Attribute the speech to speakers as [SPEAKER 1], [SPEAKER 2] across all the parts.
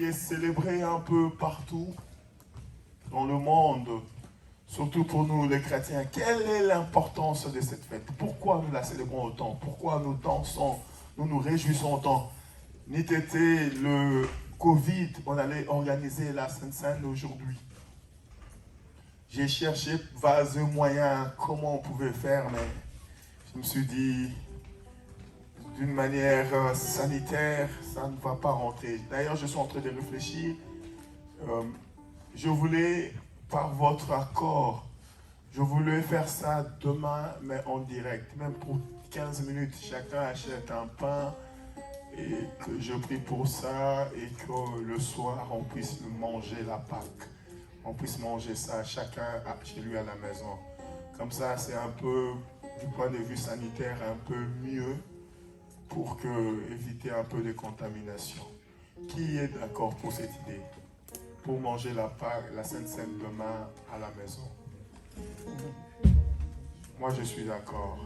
[SPEAKER 1] qui est célébrée un peu partout dans le monde, surtout pour nous les chrétiens. Quelle est l'importance de cette fête? Pourquoi nous la célébrons autant? Pourquoi nous dansons, nous nous réjouissons autant? N'eût été le Covid, on allait organiser la Sainte-Seine aujourd'hui. J'ai cherché vaseux moyens, comment on pouvait faire, mais je me suis dit, d'une manière sanitaire, ça ne va pas rentrer. D'ailleurs, je suis en train de réfléchir. Je voulais, par votre accord, je voulais faire ça demain, mais en direct. Même pour 15 minutes, chacun achète un pain et que je prie pour ça et que le soir, on puisse manger la Pâque. On puisse manger ça chacun chez lui à la maison. Comme ça, c'est un peu, du point de vue sanitaire, un peu mieux pour éviter un peu de contamination. Qui est d'accord pour cette idée? Pour manger la Pâque, la Sainte-Seine demain à la maison? Moi, je suis d'accord.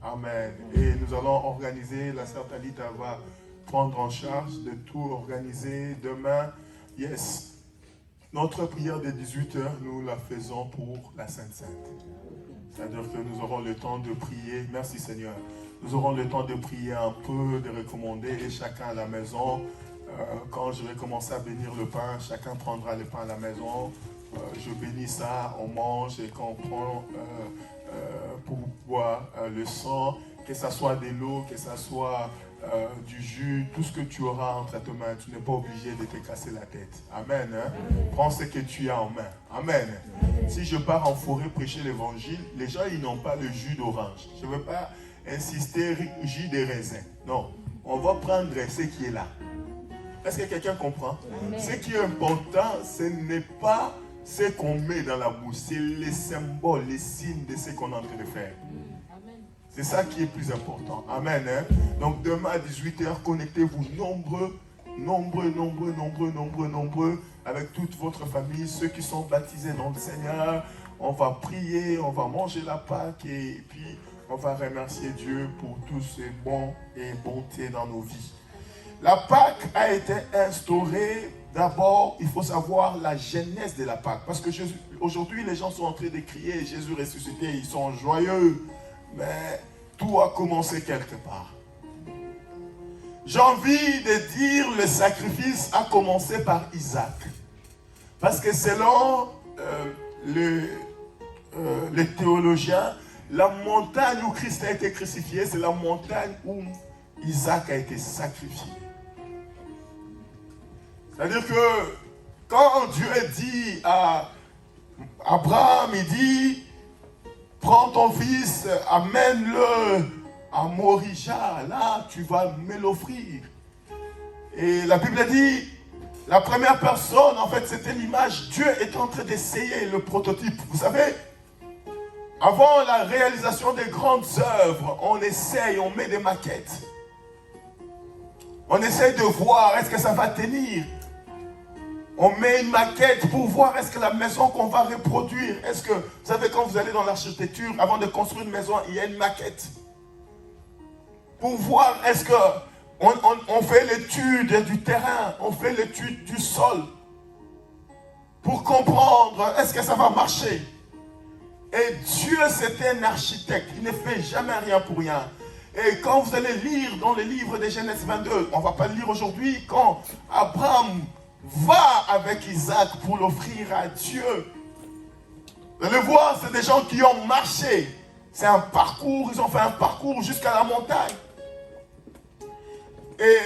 [SPEAKER 1] Amen. Et nous allons organiser, la sœur Talita va prendre en charge de tout organiser demain. Yes. Notre prière de 18h, nous la faisons pour la Sainte-Seine. C'est-à-dire que nous aurons le temps de prier. Merci Seigneur. Nous aurons le temps de prier un peu, de recommander, et chacun à la maison. Quand je vais commencer à bénir le pain, chacun prendra le pain à la maison. Je bénis ça, on mange, et quand on prend pour boire le sang, que ce soit de l'eau, que ce soit du jus, tout ce que tu auras entre tes mains, tu n'es pas obligé de te casser la tête. Amen. Hein? Prends ce que tu as en main. Amen. Si je pars en forêt prêcher l'évangile, les gens ils n'ont pas le jus d'orange. Je ne veux pas insister jus de raisin. Non, on va prendre ce qui est là. Est-ce que quelqu'un comprend? Amen. Ce qui est important, ce n'est pas ce qu'on met dans la bouche, c'est les symboles, les signes de ce qu'on est en train de faire. C'est ça qui est plus important. Amen. Hein? Donc demain à 18h, connectez-vous nombreux, avec toute votre famille, ceux qui sont baptisés dans le Seigneur. On va prier, on va manger la Pâque et puis on va remercier Dieu pour tous ses bons et bontés dans nos vies. La Pâque a été instaurée, d'abord, il faut savoir la genèse de la Pâque. Parce que aujourd'hui, les gens sont en train de crier, Jésus ressuscité, ils sont joyeux. Mais tout a commencé quelque part. J'ai envie de dire, le sacrifice a commencé par Isaac. Parce que selon les théologiens, la montagne où Christ a été crucifié, c'est la montagne où Isaac a été sacrifié. C'est-à-dire que quand Dieu dit à Abraham, il dit, prends ton fils, amène-le à Morija, là tu vas me l'offrir. Et la Bible dit, la première personne, en fait c'était l'image, Dieu est en train d'essayer le prototype. Vous savez, avant la réalisation des grandes œuvres, on essaye, on met des maquettes. On essaye de voir, est-ce que ça va tenir? On met une maquette pour voir est-ce que la maison qu'on va reproduire, est-ce que, vous savez, quand vous allez dans l'architecture, avant de construire une maison, il y a une maquette. Pour voir est-ce que on fait l'étude du terrain, on fait l'étude du sol. Pour comprendre est-ce que ça va marcher. Et Dieu, c'est un architecte, il ne fait jamais rien pour rien. Et quand vous allez lire dans le livre de Genèse 22, on ne va pas le lire aujourd'hui, quand Abraham va avec Isaac pour l'offrir à Dieu. Vous allez voir, c'est des gens qui ont marché. C'est un parcours, ils ont fait un parcours jusqu'à la montagne. Et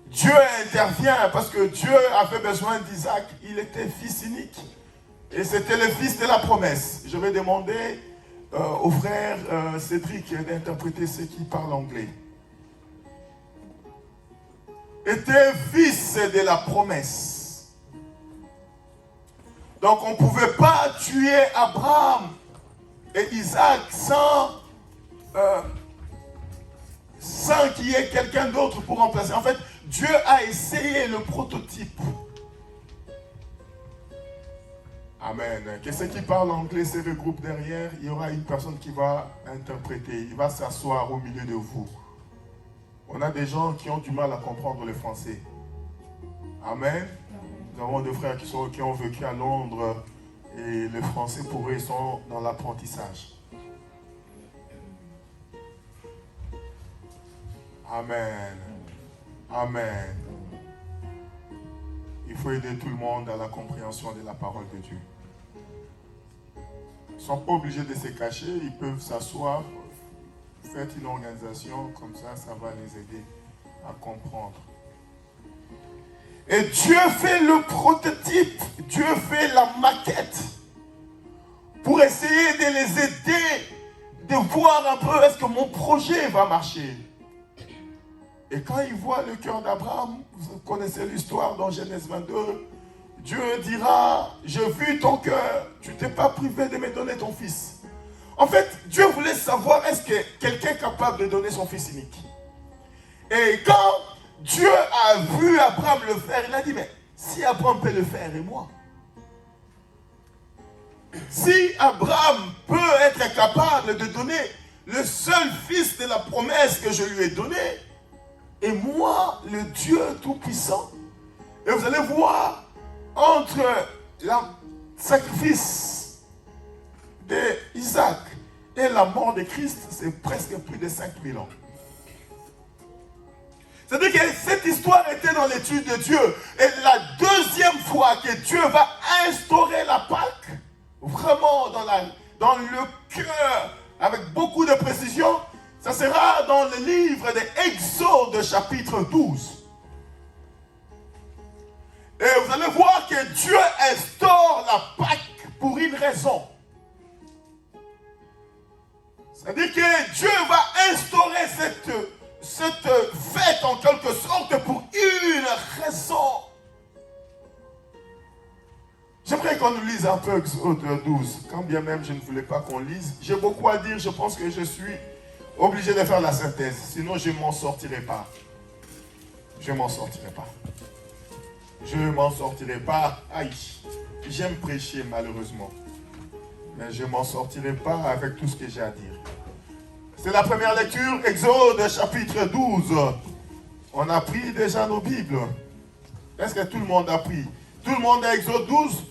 [SPEAKER 1] Dieu intervient parce que Dieu avait besoin d'Isaac. Il était fils unique. Et c'était le fils de la promesse. Je vais demander au frère Cédric d'interpréter ceux qui parlent anglais. Était fils de la promesse. Donc on ne pouvait pas tuer Abraham et Isaac sans qu'il y ait quelqu'un d'autre pour remplacer. En fait, Dieu a essayé le prototype. Amen. Que ceux qui parlent anglais se regroupent derrière, il y aura une personne qui va interpréter. Il va s'asseoir au milieu de vous. On a des gens qui ont du mal à comprendre le français. Amen. Nous avons des frères qui ont vécu à Londres et les Français pour eux ils sont dans l'apprentissage. Amen. Amen. Il faut aider tout le monde à la compréhension de la parole de Dieu. Ils ne sont pas obligés de se cacher, ils peuvent s'asseoir, faire une organisation, comme ça va les aider à comprendre. Et Dieu fait le prototype, Dieu fait la maquette pour essayer de les aider, de voir un peu est-ce que mon projet va marcher. Et quand il voit le cœur d'Abraham, vous connaissez l'histoire dans Genèse 22, Dieu dira, j'ai vu ton cœur, tu t'es pas privé de me donner ton fils. En fait, Dieu voulait savoir est-ce que quelqu'un est capable de donner son fils unique. Et quand Dieu a vu Abraham le faire, il a dit, mais si Abraham peut le faire, et moi? Si Abraham peut être capable de donner le seul fils de la promesse que je lui ai donnée, et moi, le Dieu Tout-Puissant, et vous allez voir, entre le sacrifice d'Isaac et la mort de Christ, c'est presque plus de 5000 ans. C'est-à-dire que cette histoire était dans l'étude de Dieu. Et la deuxième fois que Dieu va instaurer la Pâque, vraiment dans le cœur, avec beaucoup de précision, ça sera dans le livre d'Exode chapitre 12. Et vous allez voir que Dieu instaure la Pâque pour une raison. C'est-à-dire que Dieu va instaurer cette fête en quelque sorte pour une raison. J'aimerais qu'on nous lise un peu Exode 12, quand bien même je ne voulais pas qu'on lise. J'ai beaucoup à dire, je pense que je suis obligé de faire la synthèse, sinon je ne m'en sortirai pas. Je ne m'en sortirai pas. Je ne m'en sortirai pas. Aïe, j'aime prêcher malheureusement. Mais je ne m'en sortirai pas avec tout ce que j'ai à dire. C'est la première lecture, Exode chapitre 12. On a pris déjà nos Bibles. Est-ce que tout le monde a pris? Tout le monde a Exode 12?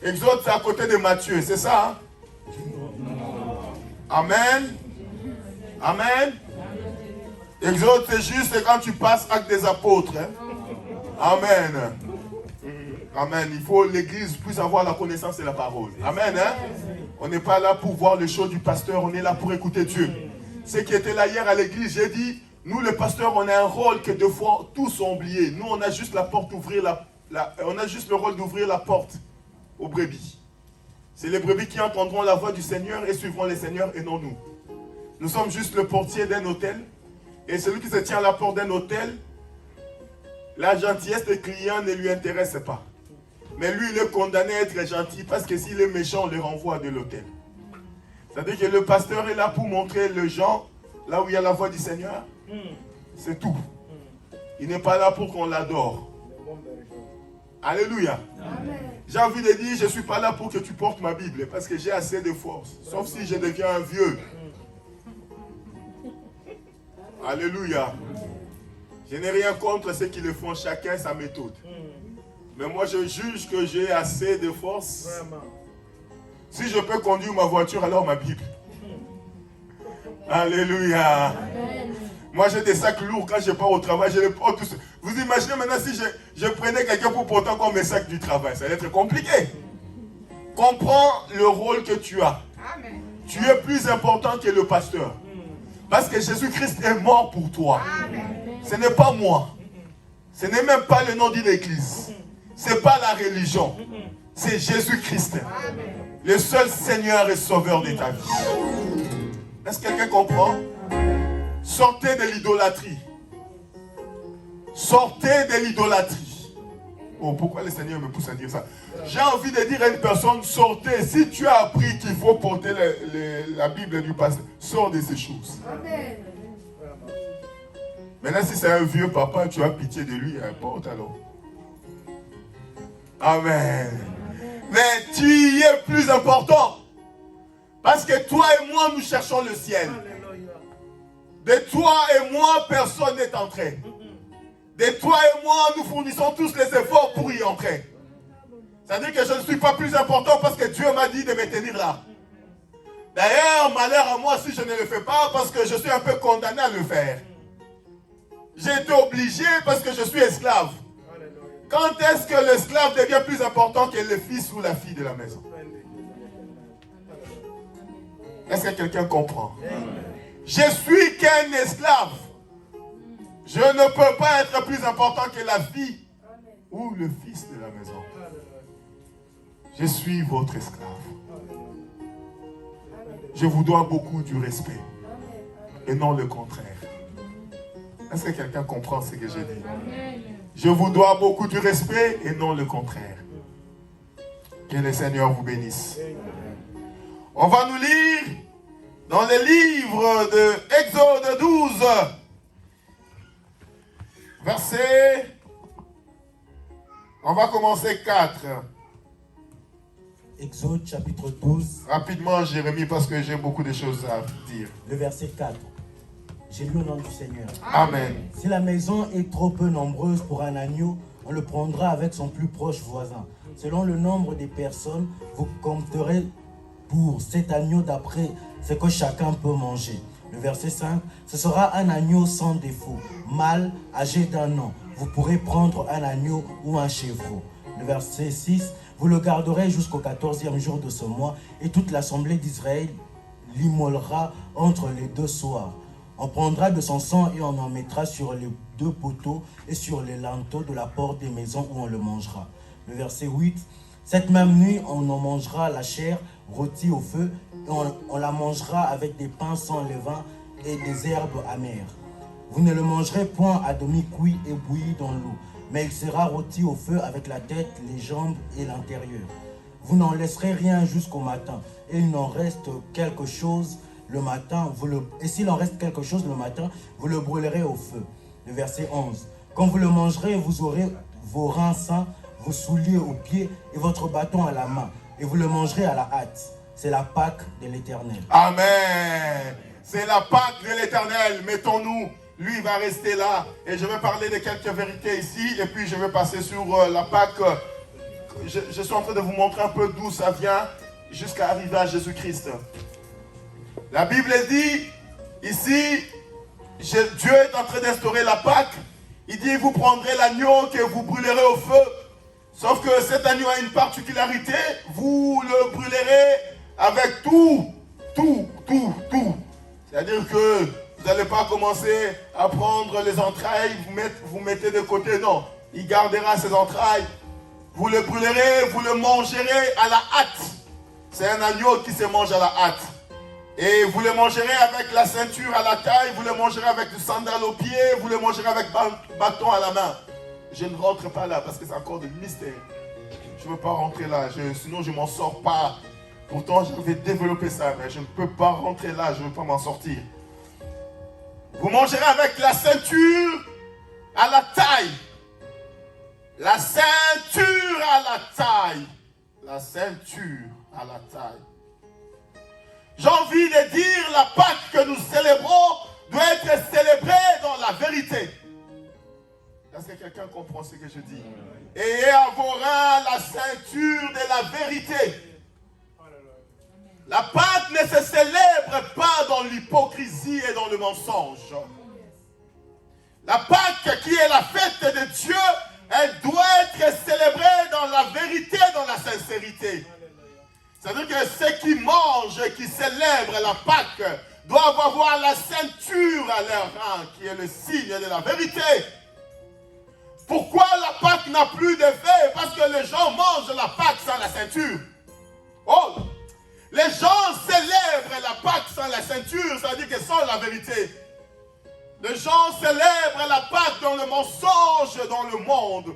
[SPEAKER 1] Exode, c'est à côté de Matthieu, c'est ça? Hein? Amen. Amen. Exode, c'est juste quand tu passes Actes des Apôtres. Hein? Amen. Amen. Il faut que l'église puisse avoir la connaissance de la parole. Amen. Hein? On n'est pas là pour voir le show du pasteur, on est là pour écouter Dieu. Ceux qui étaient là hier à l'église, j'ai dit, nous les pasteurs, on a un rôle que deux fois tous ont oublié. Nous, on a juste la porte d'ouvrir on a juste le rôle d'ouvrir la porte aux brebis. C'est les brebis qui entendront la voix du Seigneur et suivront le Seigneur et non nous. Nous sommes juste le portier d'un hôtel. Et celui qui se tient à la porte d'un hôtel, la gentillesse des clients ne lui intéresse pas. Mais lui, il est condamné à être gentil parce que s'il est méchant, on le renvoie de l'hôtel. C'est-à-dire que le pasteur est là pour montrer les gens, là où il y a la voix du Seigneur. C'est tout. Il n'est pas là pour qu'on l'adore. Alléluia. J'ai envie de dire, je ne suis pas là pour que tu portes ma Bible parce que j'ai assez de force. Sauf si je deviens un vieux. Alléluia. Je n'ai rien contre ceux qui le font, chacun sa méthode. Mais moi, je juge que j'ai assez de force. Si je peux conduire ma voiture, alors ma Bible. Alléluia. Moi, j'ai des sacs lourds quand je pars au travail. Je les porte tous. Vous imaginez maintenant si je prenais quelqu'un pour porter encore mes sacs du travail. Ça va être compliqué. Comprends le rôle que tu as. Amen. Tu es plus important que le pasteur. Parce que Jésus-Christ est mort pour toi. Amen. Ce n'est pas moi. Ce n'est même pas le nom d'une église. Ce n'est pas la religion. C'est Jésus-Christ. Le seul Seigneur et Sauveur de ta vie. Est-ce que quelqu'un comprend? Sortez de l'idolâtrie. Sortez de l'idolâtrie. Oh, pourquoi le Seigneur me pousse à dire ça? J'ai envie de dire à une personne, sortez. Si tu as appris qu'il faut porter la Bible du passé, sors de ces choses. Amen. Maintenant, si c'est un vieux papa, tu as pitié de lui, importe alors. Amen. Mais tu y es plus important. Parce que toi et moi, nous cherchons le ciel. De toi et moi, personne n'est entré. de toi et moi, nous fournissons tous les efforts pour y entrer. C'est-à-dire que je ne suis pas plus important parce que Dieu m'a dit de me tenir là. D'ailleurs, malheur à moi si je ne le fais pas parce que je suis un peu condamné à le faire. J'ai été obligé parce que je suis esclave. Quand est-ce que l'esclave devient plus important que le fils ou la fille de la maison? Est-ce que quelqu'un comprend? Je suis qu'un esclave. Je ne peux pas être plus important que la fille ou le fils de la maison. Je suis votre esclave. Je vous dois beaucoup du respect et non le contraire. Est-ce que quelqu'un comprend ce que j'ai dit? Je vous dois beaucoup du respect et non le contraire. Que le Seigneur vous bénisse. On va nous lire dans le livre de Exode 12, verset, on va commencer 4.
[SPEAKER 2] Exode chapitre 12.
[SPEAKER 1] Rapidement, Jérémie, parce que j'ai beaucoup de choses à dire.
[SPEAKER 2] Le verset 4. J'ai lu au nom du Seigneur.
[SPEAKER 1] Amen.
[SPEAKER 2] Si la maison est trop peu nombreuse pour un agneau, on le prendra avec son plus proche voisin. Selon le nombre des personnes, vous compterez pour cet agneau d'après ce que chacun peut manger. Le verset 5. Ce sera un agneau sans défaut, mâle, âgé d'un an. Vous pourrez prendre un agneau ou un chevreau. Le verset 6. Vous le garderez jusqu'au 14e jour de ce mois, et toute l'assemblée d'Israël l'immolera entre les deux soirs. On prendra de son sang et on en mettra sur les deux poteaux et sur les linteaux de la porte des maisons où on le mangera. Le verset 8. Cette même nuit, on en mangera la chair rôtie au feu, et on la mangera avec des pains sans levain et des herbes amères. Vous ne le mangerez point à demi-cuit et bouilli dans l'eau, mais il sera rôti au feu avec la tête, les jambes et l'intérieur. Vous n'en laisserez rien jusqu'au matin, et il n'en reste quelque chose le matin, et s'il en reste quelque chose le matin, vous le brûlerez au feu. Le verset 11. Quand vous le mangerez, vous aurez vos reins sains, vos souliers aux pieds et votre bâton à la main, et vous le mangerez à la hâte. C'est la Pâque de l'Éternel.
[SPEAKER 1] Amen. C'est la Pâque de l'Éternel. Mettons-nous. Lui va rester là. Et je vais parler de quelques vérités ici. Et puis je vais passer sur la Pâque. Je suis en train de vous montrer un peu d'où ça vient jusqu'à arriver à Jésus-Christ. La Bible dit ici, Dieu est en train d'instaurer la Pâque. Il dit, vous prendrez l'agneau que vous brûlerez au feu. Sauf que cet agneau a une particularité. Vous le brûlerez avec tout. C'est-à-dire que vous n'allez pas commencer à prendre les entrailles, vous mettez de côté. Non, il gardera ses entrailles. Vous le brûlerez, vous le mangerez à la hâte. C'est un agneau qui se mange à la hâte. Et vous le mangerez avec la ceinture à la taille, vous le mangerez avec du sandal au pied, vous le mangerez avec bâton à la main. Je ne rentre pas là parce que c'est encore de mystère. Je ne veux pas rentrer là, sinon je ne m'en sors pas. Pourtant, je vais développer ça, mais je ne peux pas rentrer là, je ne veux pas m'en sortir. Vous mangerez avec la ceinture à la taille. La ceinture à la taille. La ceinture à la taille. J'ai envie de dire, la Pâque que nous célébrons doit être célébrée dans la vérité. Est-ce que quelqu'un comprend ce que je dis? Ayez à vos reins la ceinture de la vérité. La Pâque ne se célèbre pas dans l'hypocrisie et dans le mensonge. La Pâque, qui est la fête de Dieu, elle doit être célébrée dans la vérité, dans la sincérité. C'est-à-dire que ceux qui mangent, qui célèbrent la Pâque, doivent avoir la ceinture à leur rein, qui est le signe de la vérité. Pourquoi la Pâque n'a plus d'effet? Parce que les gens mangent la Pâque sans la ceinture. Oh! Les gens célèbrent la Pâque sans la ceinture, c'est-à-dire que sans la vérité. Les gens célèbrent la Pâque dans le mensonge dans le monde,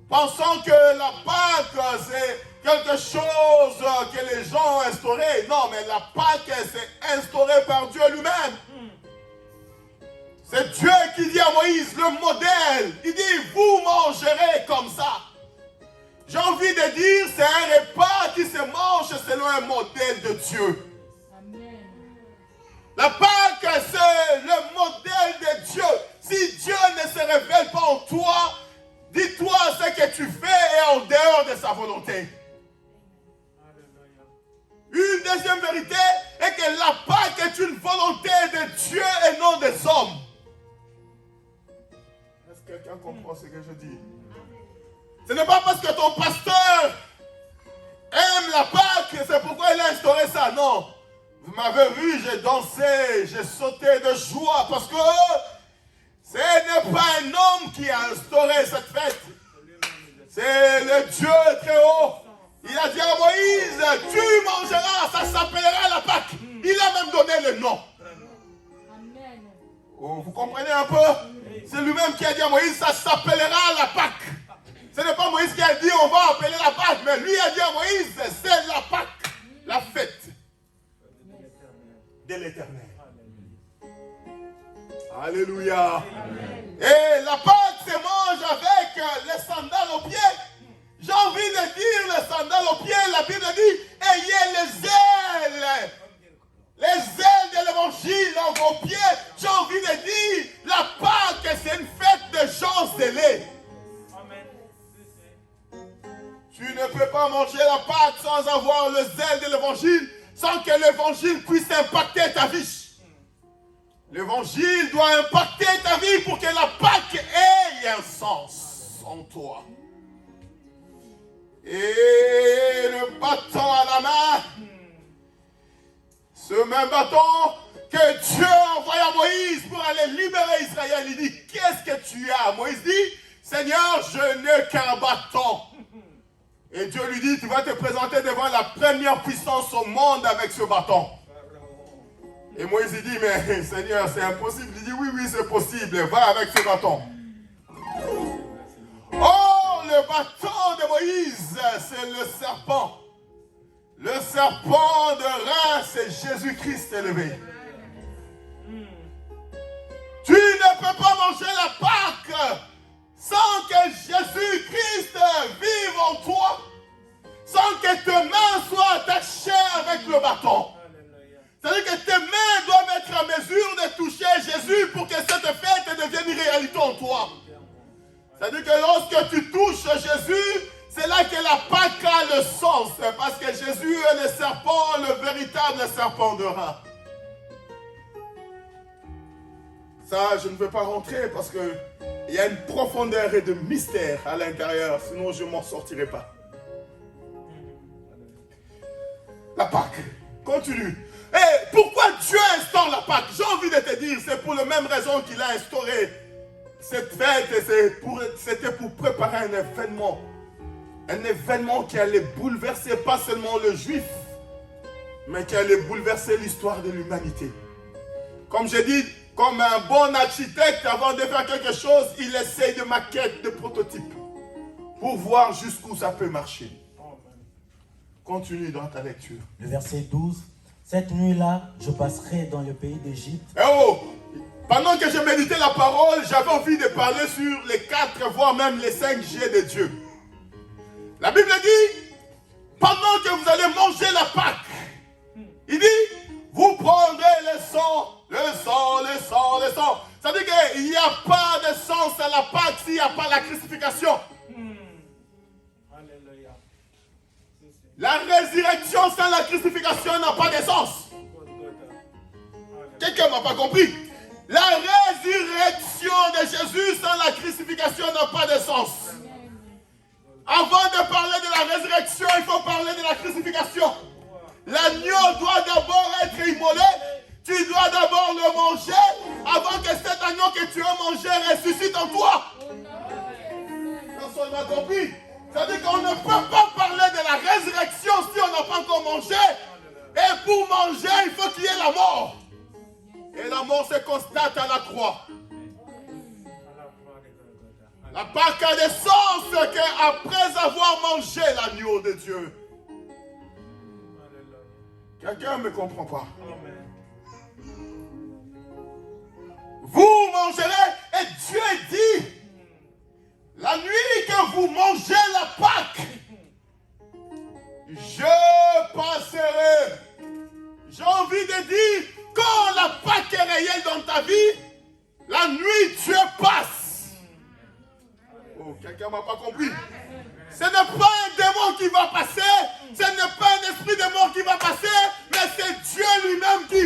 [SPEAKER 1] pensant que la Pâque c'est quelque chose que les gens ont instauré. Non, mais la Pâque c'est instauré par Dieu lui-même. C'est Dieu qui dit à Moïse, le modèle. Il dit, vous mangerez comme ça. J'ai envie de dire, c'est un repas qui se mange selon un modèle de Dieu. Amen. La Pâque, c'est le modèle de Dieu. Si Dieu ne se révèle en toi, dis-toi ce que tu fais est en dehors de sa volonté. Une deuxième vérité est que la Pâque est une volonté de Dieu et non des hommes. Est-ce que quelqu'un comprend ce que je dis? Ce n'est pas parce que ton pasteur aime la Pâque, c'est pourquoi il a instauré ça. Non. Vous m'avez vu, j'ai dansé, j'ai sauté de joie parce que ce n'est pas un homme qui a instauré cette fête. C'est le Dieu très haut. Il a dit à Moïse, tu mangeras, ça s'appellera la Pâque. Il a même donné le nom. Oh, vous comprenez un peu? C'est lui-même qui a dit à Moïse, ça s'appellera la Pâque. Ce n'est pas Moïse qui a dit, on va appeler la Pâque, mais lui a dit à Moïse, c'est la Pâque, la fête de l'Éternel. Alléluia. Amen. Et la Pâque se mange avec les sandales aux pieds. J'ai envie de dire les sandales aux pieds. La Bible dit, ayez les ailes de l'évangile dans vos pieds. J'ai envie de dire, la Pâque c'est une fête de gens zélés. Tu ne peux pas manger la Pâque sans avoir le zèle de l'évangile, sans que l'évangile puisse impacter ta vie. L'évangile doit impacter ta vie pour que la Pâque ait un sens en toi. Et le bâton à la main, ce même bâton que Dieu a envoyé à Moïse pour aller libérer Israël, il dit, qu'est-ce que tu as? Moïse dit, Seigneur, je n'ai qu'un bâton. Et Dieu lui dit, tu vas te présenter devant la première puissance au monde avec ce bâton. Et Moïse il dit, mais Seigneur, c'est impossible. Il dit, oui, c'est possible, va avec ce bâton. Oh, le bâton de Moïse, c'est le serpent. Le serpent de Reims, c'est Jésus-Christ élevé. Tu ne peux pas manger la Pâque sans que Jésus-Christ vive en toi, sans que tes mains soient attachées avec le bâton. C'est-à-dire que tes mains doivent être en mesure de toucher Jésus pour que cette fête devienne une réalité en toi. C'est-à-dire que lorsque tu touches Jésus, c'est là que la Pâque a le sens, parce que Jésus est le serpent, le véritable serpent de Reims. Ça, je ne veux pas rentrer parce qu'il y a une profondeur et de mystère à l'intérieur, sinon je ne m'en sortirai pas. La Pâque, continue. Et pourquoi Dieu instaure la Pâque? J'ai envie de te dire, c'est pour la même raison qu'il a instauré cette fête, c'était pour préparer un événement. Un événement qui allait bouleverser pas seulement le juif, mais qui allait bouleverser l'histoire de l'humanité. Comme j'ai dit, comme un bon architecte, avant de faire quelque chose, il essaye de maquette, de prototype, pour voir jusqu'où ça peut marcher. Continue dans ta lecture.
[SPEAKER 2] Le verset 12. Cette nuit-là, je passerai dans le pays d'Égypte.
[SPEAKER 1] Eh oh! Pendant que je méditais la parole, j'avais envie de parler sur les 4, voire même les 5 G de Dieu. La Bible dit, pendant que vous allez manger la Pâque, il dit, vous prendrez le sang. Ça veut dire qu'il n'y a pas de sens à la Pâque s'il n'y a pas la crucifixion. La résurrection sans la crucifixion n'a pas de sens. Quelqu'un ne m'a pas compris. La résurrection de Jésus sans la crucifixion n'a pas de sens. Avant de parler de la résurrection, il faut parler de la crucifixion. L'agneau doit d'abord être immolé. Tu dois d'abord le manger avant que cet agneau que tu as mangé ressuscite en toi. Personne n'a compris. C'est-à-dire qu'on ne peut pas parler de la résurrection si on n'a pas encore mangé. Et pour manger, il faut qu'il y ait la mort. Et la mort se constate à la croix. La Pâque a des sens qu'après avoir mangé l'agneau de Dieu. Quelqu'un ne me comprend pas. Vous mangerez, et Dieu dit, la nuit que vous mangez la Pâque, je passerai. J'ai envie de dire, quand la Pâque est réelle dans ta vie, la nuit Dieu passe.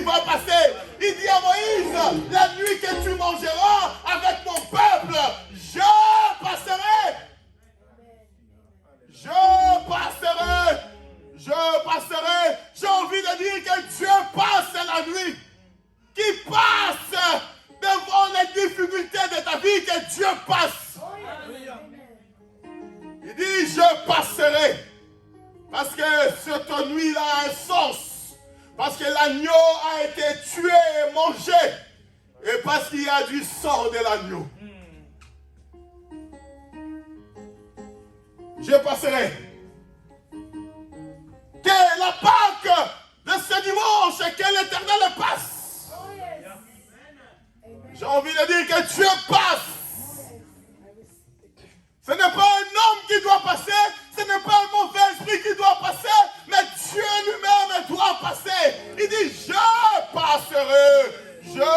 [SPEAKER 1] va passer. Il dit à Moïse, la nuit que tu mangeras avec mon peuple, je passerai. Je passerai. Je passerai. J'ai envie de dire que Dieu passe la nuit. Qui passe devant les difficultés de ta vie, que Dieu passe. Il dit, je passerai. Parce que cette nuit-là a un sens. Parce que l'agneau a été tué et mangé. Et parce qu'il y a du sang de l'agneau. Je passerai. Que la Pâque de ce dimanche, que l'Éternel passe. J'ai envie de dire que Dieu passe. Ce n'est pas un homme qui doit passer, ce n'est pas un mauvais esprit qui doit passer, mais Dieu lui-même doit passer. Il dit, je passerai, je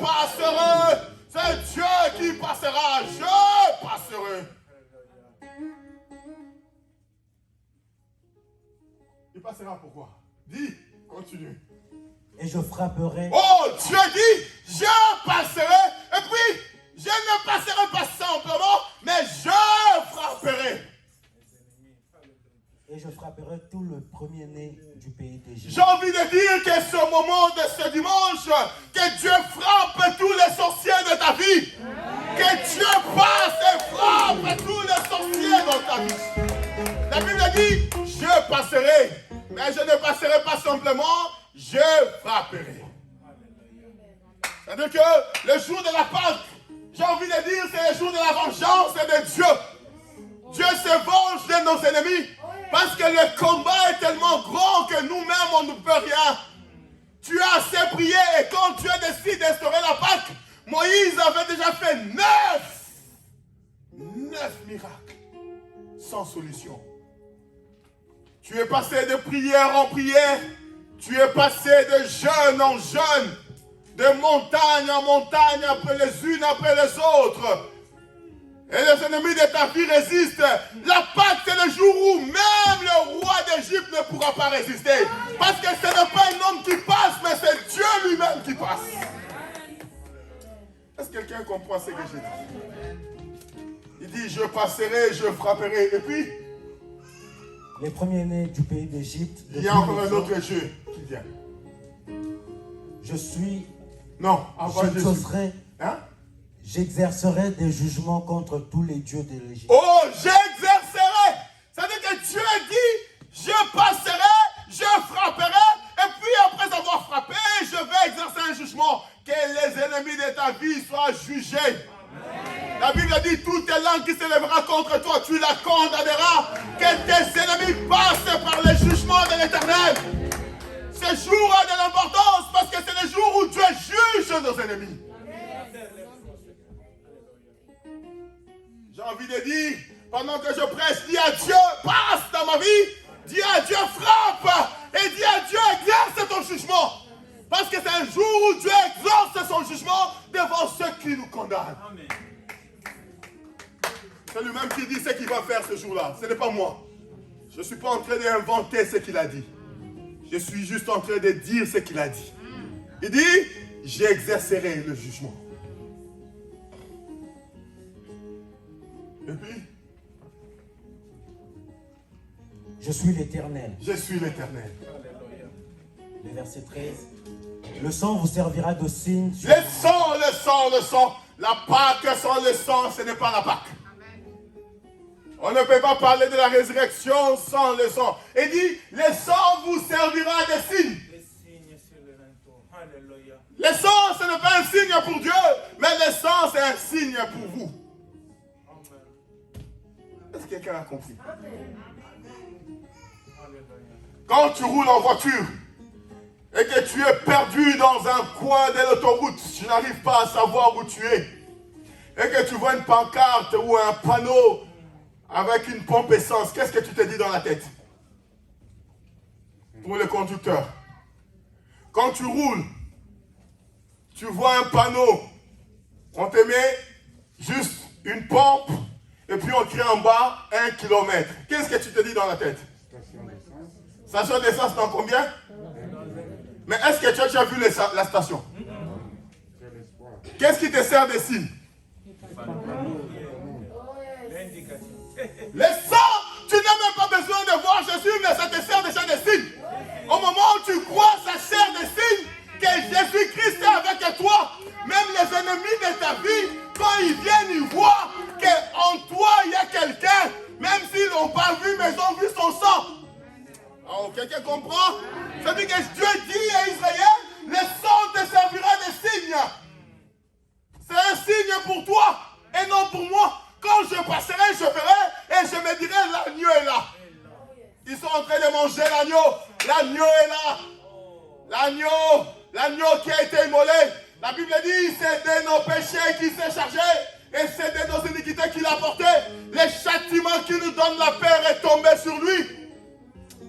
[SPEAKER 1] passerai. C'est Dieu qui passera, je passerai. Il passera pourquoi? Dis, continue.
[SPEAKER 2] Et je frapperai.
[SPEAKER 1] Oh, Dieu dit, je passerai. Et puis, je ne passerai pas simplement, mais je frapperai.
[SPEAKER 2] Et je frapperai tout le premier-né du pays d'Égypte.
[SPEAKER 1] J'ai envie de dire que ce moment de ce dimanche, que Dieu frappe tous les sorciers de ta vie. Que Dieu passe et frappe tous les sorciers dans ta vie. La Bible dit, je passerai. Mais je ne passerai pas simplement, je frapperai. C'est-à-dire que le jour de la Pâque, j'ai envie de dire, c'est le jour de la vengeance de Dieu. Dieu se venge de nos ennemis. Parce que le combat est tellement grand que nous-mêmes, on ne peut rien. Tu as assez prié et quand Dieu décide d'instaurer la Pâque, Moïse avait déjà fait 9 miracles sans solution. Tu es passé de prière en prière. Tu es passé de jeûne en jeûne. De montagne en montagne, les unes après les autres. Et les ennemis de ta vie résistent. La Pâque, c'est le jour où même le roi d'Égypte ne pourra pas résister. Parce que ce n'est pas un homme qui passe, mais c'est Dieu lui-même qui passe. Est-ce que quelqu'un comprend ce que j'ai dit? Il dit, je passerai, je frapperai. Et puis,
[SPEAKER 2] les premiers-nés du pays d'Égypte.
[SPEAKER 1] Il y a encore un autre jeu qui vient.
[SPEAKER 2] Je suis...
[SPEAKER 1] Non, avant
[SPEAKER 2] j'exaucerai.
[SPEAKER 1] Hein?
[SPEAKER 2] J'exercerai des jugements contre tous les dieux de l'Égypte.
[SPEAKER 1] Oh, j'exercerai. C'est-à-dire que Dieu dit, je passerai, je frapperai, et puis après avoir frappé, je vais exercer un jugement. Que les ennemis de ta vie soient jugés. Amen. La Bible dit, toute langue qui s'élèvera contre toi, tu la condamneras. Que tes ennemis passent par les jugements de l'Éternel. Ce jour a de l'importance parce que c'est le jour où Dieu juge nos ennemis. J'ai envie de dire, pendant que je prêche, dis à Dieu, passe dans ma vie, dis à Dieu, frappe, et dis à Dieu, exerce ton jugement. Parce que c'est un jour où Dieu exerce son jugement devant ceux qui nous condamnent. C'est lui-même qui dit ce qu'il va faire ce jour-là, ce n'est pas moi. Je ne suis pas en train d'inventer ce qu'il a dit. Je suis juste en train de dire ce qu'il a dit. Il dit, j'exercerai le jugement. Et puis,
[SPEAKER 2] je suis l'Éternel.
[SPEAKER 1] Je suis l'Éternel.
[SPEAKER 2] Le verset 13. Le sang vous servira de signe.
[SPEAKER 1] Le sang, le sang, le sang. La Pâque sans le sang, ce n'est pas la Pâque. On ne peut pas parler de la résurrection sans le sang. Il dit, le sang vous servira de signe. Le sang, ce n'est pas un signe pour Dieu, mais le sang, c'est un signe pour vous. Est-ce que quelqu'un a compris? Quand tu roules en voiture et que tu es perdu dans un coin de l'autoroute, tu n'arrives pas à savoir où tu es, et que tu vois une pancarte ou un panneau avec une pompe essence, qu'est-ce que tu te dis dans la tête? Pour le conducteur. Quand tu roules, tu vois un panneau, on te met juste une pompe, et puis on crée en bas 1 kilomètre. Qu'est-ce que tu te dis dans la tête? Station d'essence dans combien? Mais est-ce que tu as déjà vu la station? Qu'est-ce qui te sert de signe? Les sangs, tu n'as même pas besoin de voir Jésus, mais ça te sert déjà de signe. Au moment où tu crois, ça sert de signe que Jésus-Christ est avec toi. Même les ennemis de ta vie, quand ils viennent, ils voient qu'en toi, il y a quelqu'un. Même s'ils n'ont pas vu, mais ils ont vu son sang. Oh, quelqu'un comprend? Ça veut dire que Dieu dit à Israël, le sang te servira de signe. C'est un signe pour toi et non pour moi. Quand je passerai, je verrai et je me dirai, l'agneau est là. Ils sont en train de manger l'agneau. L'agneau est là. L'agneau qui a été immolé. La Bible dit, c'est de nos péchés qu'il s'est chargé. Et c'est de nos iniquités qu'il a porté. Le châtiment qui nous donne la paix est tombé sur lui.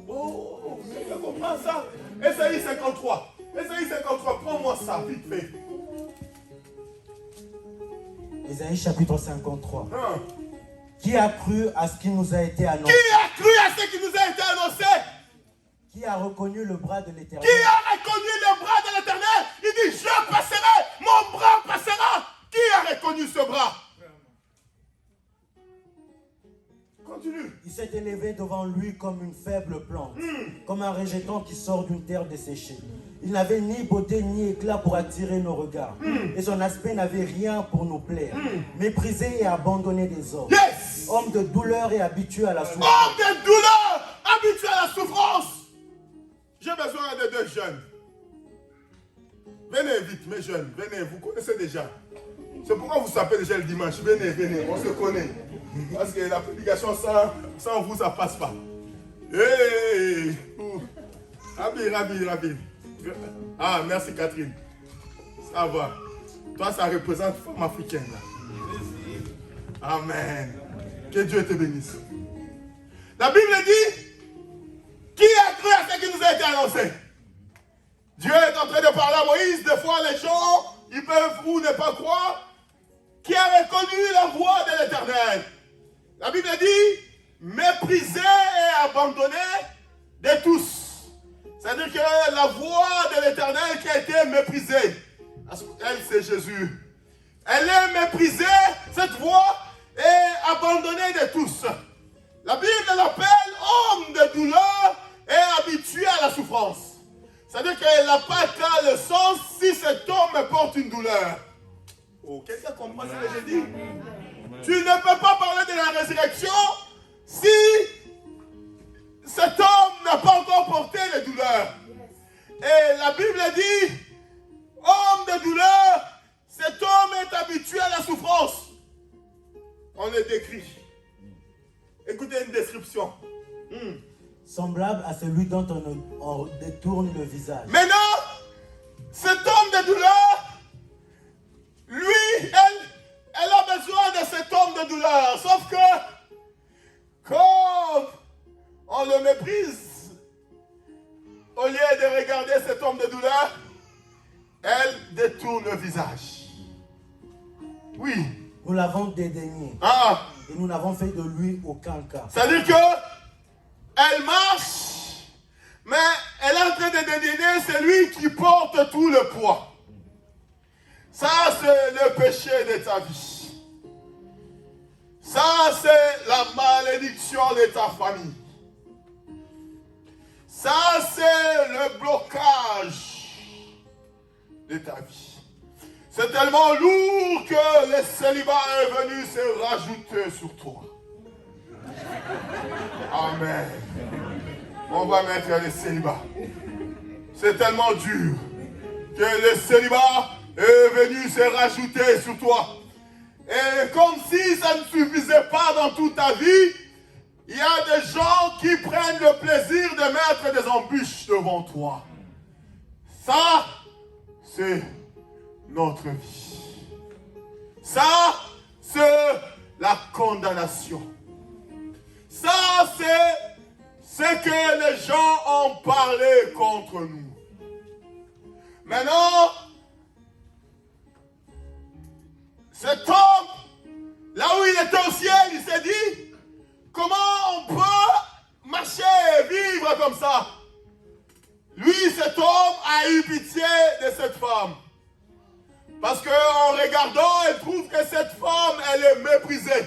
[SPEAKER 1] Oh, tu comprends ça? Ésaïe 53. Ésaïe 53, prends-moi ça, vite fait.
[SPEAKER 2] Ésaïe chapitre 53.
[SPEAKER 1] Hein?
[SPEAKER 2] Qui a cru à ce qui nous a été annoncé?
[SPEAKER 1] Qui a cru à ce qui nous a été annoncé?
[SPEAKER 2] Qui a reconnu le bras de l'Éternel?
[SPEAKER 1] Qui a reconnu le bras de l'Éternel? Il dit, je passerai, mon bras passera. Qui a reconnu ce bras? Continue.
[SPEAKER 2] Il s'est élevé devant lui comme une faible plante, comme un rejeton qui sort d'une terre desséchée. Il n'avait ni beauté ni éclat pour attirer nos regards. Et son aspect n'avait rien pour nous plaire. Méprisé et abandonné des hommes.
[SPEAKER 1] Yes!
[SPEAKER 2] Homme de douleur et habitué à la souffrance.
[SPEAKER 1] Homme de douleur, habitué à la souffrance. J'ai besoin de deux jeunes. Venez vite, mes jeunes. Venez, vous connaissez déjà. C'est pourquoi vous sapez déjà le dimanche. Venez, venez, on se connaît. Parce que la prédication sans vous, ça passe pas. Hey! Rabi. Ah, merci Catherine. Ça va. Toi, ça représente femme africaine. Amen. Que Dieu te bénisse. La Bible dit, qui a cru à ce qui nous a été annoncé? Dieu est en train de parler à Moïse. Des fois, les gens, ils peuvent ou ne pas croire. Qui a reconnu la voix de l'Éternel? La Bible dit, méprisé et abandonné de tous. C'est-à-dire que la voix de l'Éternel qui a été méprisée, elle c'est Jésus. Elle est méprisée, cette voix est abandonnée de tous. La Bible l'appelle homme de douleur et habitué à la souffrance. C'est-à-dire qu'elle n'a pas qu'à le sens si cet homme porte une douleur. Oh, quelqu'un comprend ce que j'ai dit? Tu ne peux pas parler de la résurrection si cet homme n'a pas encore porté les douleurs. Et la Bible dit, homme de douleur, cet homme est habitué à la souffrance. On le décrit. Écoutez une description.
[SPEAKER 2] Semblable à celui dont on détourne le visage.
[SPEAKER 1] Maintenant, cet homme de douleur, lui, elle a besoin de cet homme de douleur. Sauf que, comme on le méprise, au lieu de regarder cet homme de douleur, elle détourne le visage. Oui.
[SPEAKER 2] Nous l'avons dédaigné.
[SPEAKER 1] Ah.
[SPEAKER 2] Et nous n'avons fait de lui aucun cas.
[SPEAKER 1] C'est-à-dire que elle marche, mais elle est en train de dédaigner celui qui porte tout le poids. Ça, c'est le péché de ta vie. Ça, c'est la malédiction de ta famille. Ça, c'est le blocage de ta vie. C'est tellement lourd que le célibat est venu se rajouter sur toi. Amen. On va mettre le célibat. C'est tellement dur que le célibat est venu se rajouter sur toi. Et comme si ça ne suffisait pas dans toute ta vie, il y a des gens qui prennent le plaisir de mettre des embûches devant toi. Ça, c'est notre vie. Ça, c'est la condamnation. Ça, c'est ce que les gens ont parlé contre nous. Maintenant, cet homme, là où il était au ciel, il s'est dit, comment on peut marcher et vivre comme ça? Lui, cet homme a pitié de cette femme. Parce qu'en regardant, elle trouve que cette femme, elle est méprisée.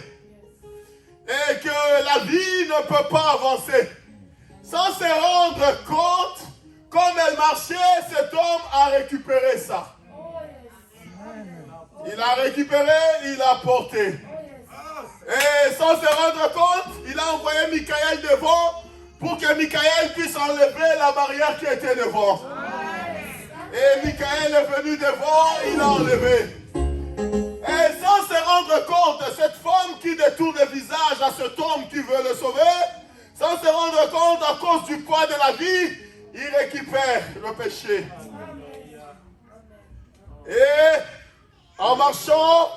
[SPEAKER 1] Et que la vie ne peut pas avancer. Sans se rendre compte, comme elle marchait, cet homme a récupéré ça. Il a récupéré, il a porté. Et sans se rendre compte, il a envoyé Michael devant pour que Michael puisse enlever la barrière qui était devant. Et Michael est venu devant, il a enlevé. Et sans se rendre compte, cette femme qui détourne le visage à cet homme qui veut le sauver, sans se rendre compte à cause du poids de la vie, il récupère le péché. Et en marchant,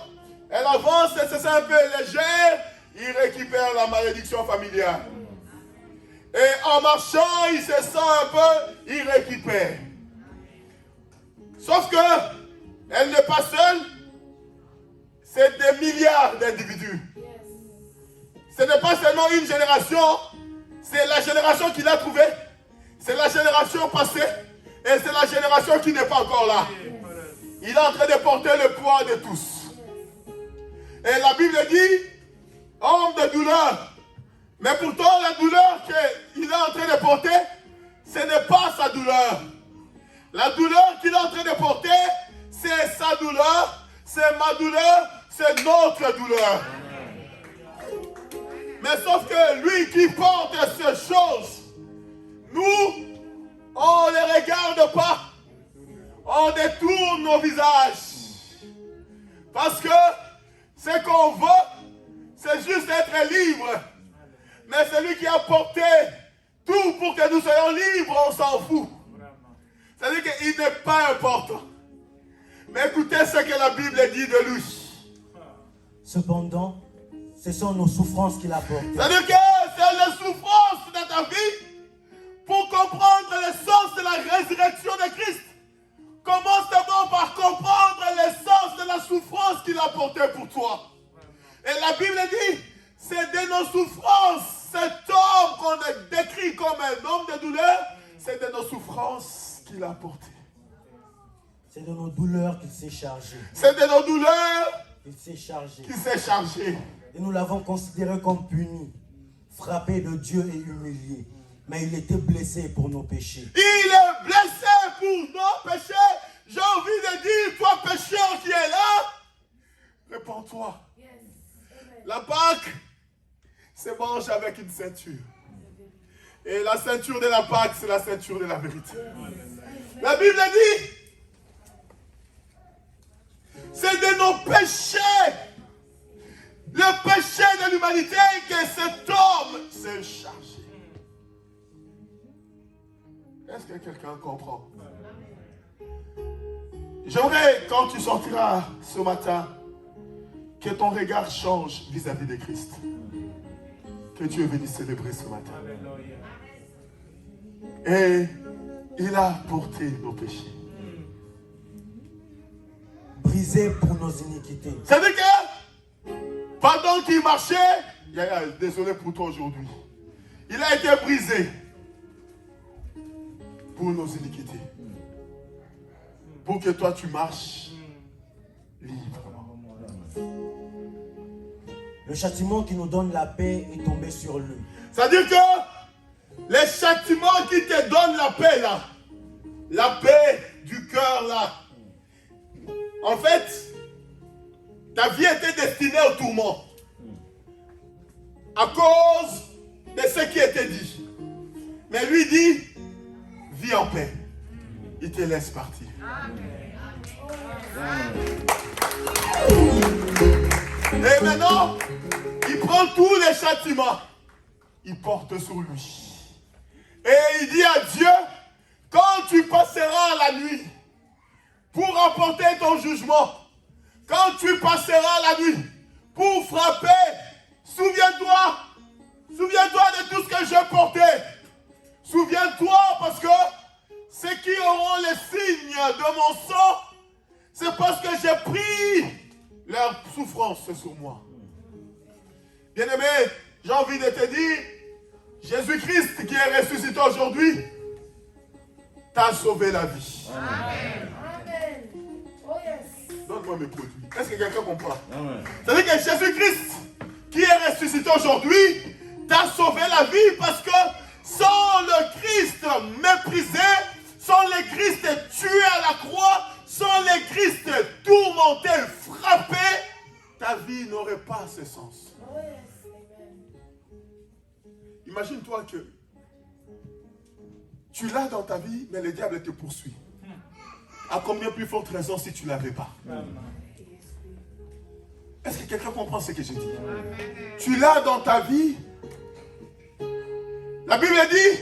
[SPEAKER 1] elle avance et c'est un peu légère, il récupère la malédiction familiale. Et en marchant, il se sent un peu, il récupère. Sauf que, elle n'est pas seule, c'est des milliards d'individus. Ce n'est pas seulement une génération, c'est la génération qu'il a trouvée, c'est la génération passée, et c'est la génération qui n'est pas encore là. Il est en train de porter le poids de tous. Et la Bible dit, homme de douleur. Mais pourtant, la douleur qu'il est en train de porter, ce n'est pas sa douleur. La douleur qu'il est en train de porter, c'est sa douleur, c'est ma douleur, c'est notre douleur. Mais sauf que lui qui porte ces choses, nous, on ne les regarde pas. On détourne nos visages. Parce que ce qu'on veut, c'est juste être libre. Mais celui qui a porté tout pour que nous soyons libres, on s'en fout. C'est-à-dire qu'il n'est pas important. Mais écoutez ce que la Bible dit de lui.
[SPEAKER 2] Cependant, ce sont nos souffrances qu'il a portées.
[SPEAKER 1] C'est-à-dire que c'est les souffrances de ta vie pour comprendre le sens de la résurrection de Christ. Commence d'abord par comprendre le sens de la souffrance qu'il a portée pour toi. Et la Bible dit, c'est de nos souffrances, cet homme qu'on a décrit comme un homme de douleur, c'est de nos souffrances qu'il a portées.
[SPEAKER 2] C'est de nos douleurs qu'il s'est chargé.
[SPEAKER 1] C'est de nos douleurs
[SPEAKER 2] qu'il s'est chargé.
[SPEAKER 1] Qu'il s'est chargé.
[SPEAKER 2] Et nous l'avons considéré comme puni, frappé de Dieu et humilié. Mais il était blessé pour nos péchés.
[SPEAKER 1] Il est blessé pour nos péchés. J'ai envie de dire, toi pécheur qui es là, réponds-toi. La Pâque se mange avec une ceinture. Et la ceinture de la Pâque, c'est la ceinture de la vérité. La Bible dit, c'est de nos péchés, le péché de l'humanité, que cet homme s'est chargé. Est-ce que quelqu'un comprend? J'aimerais, quand tu sortiras ce matin, que ton regard change vis-à-vis de Christ. Que Dieu est venu célébrer ce matin. Et il a porté nos péchés.
[SPEAKER 2] Brisé pour nos iniquités.
[SPEAKER 1] C'est-à-dire que, pendant qu'il marchait, désolé pour toi aujourd'hui, il a été brisé pour nos iniquités. Pour que toi tu marches librement.
[SPEAKER 2] Le châtiment qui nous donne la paix est tombé sur lui.
[SPEAKER 1] C'est-à-dire que les châtiments qui te donnent la paix là, la paix du cœur là, en fait, ta vie était destinée au tourment à cause de ce qui était dit. Mais lui dit, vis en paix. Il te laisse partir. Et maintenant, il prend tous les châtiments, il porte sur lui. Et il dit à Dieu, quand tu passeras la nuit pour apporter ton jugement, quand tu passeras la nuit pour frapper, souviens-toi de tout ce que j'ai porté. Souviens-toi parce que ceux qui auront les signes de mon sang, c'est parce que j'ai pris leur souffrance sur moi. Bien-aimé, j'ai envie de te dire, Jésus-Christ qui est ressuscité aujourd'hui, t'a sauvé la vie.
[SPEAKER 3] Amen. Amen. Oh yes.
[SPEAKER 1] Donne-moi mes produits. Est-ce que quelqu'un comprend?
[SPEAKER 4] Amen.
[SPEAKER 1] C'est-à-dire que Jésus-Christ, qui est ressuscité aujourd'hui, t'a sauvé la vie parce que sans le Christ méprisé, sans le Christ tué à la croix, sans le Christ tourmenté, frappé, ta vie n'aurait pas ce sens.
[SPEAKER 3] Oh yes. Amen.
[SPEAKER 1] Imagine-toi que tu l'as dans ta vie, mais le diable te poursuit. À combien plus forte raison si tu ne l'avais pas? Est-ce que quelqu'un comprend ce que je dis? Tu l'as dans ta vie. La Bible dit,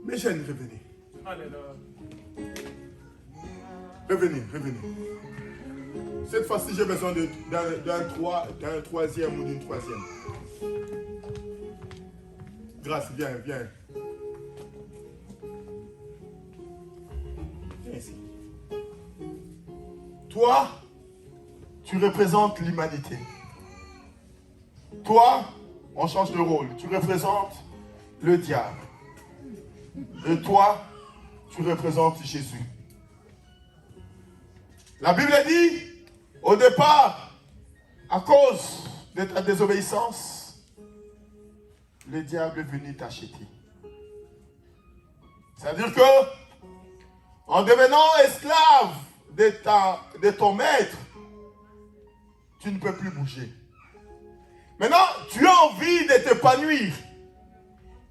[SPEAKER 1] mes jeunes, revenez. Revenez. Cette fois-ci, j'ai besoin d'un troisième ou d'une troisième. Grâce, viens. Viens ici. Toi, tu représentes l'humanité. Toi, on change de rôle. Tu représentes le diable. Et toi, tu représentes Jésus. La Bible dit, au départ, à cause de ta désobéissance, le diable est venu t'acheter. C'est-à-dire que, en devenant esclave de ton maître, tu ne peux plus bouger. Maintenant, tu as envie de t'épanouir.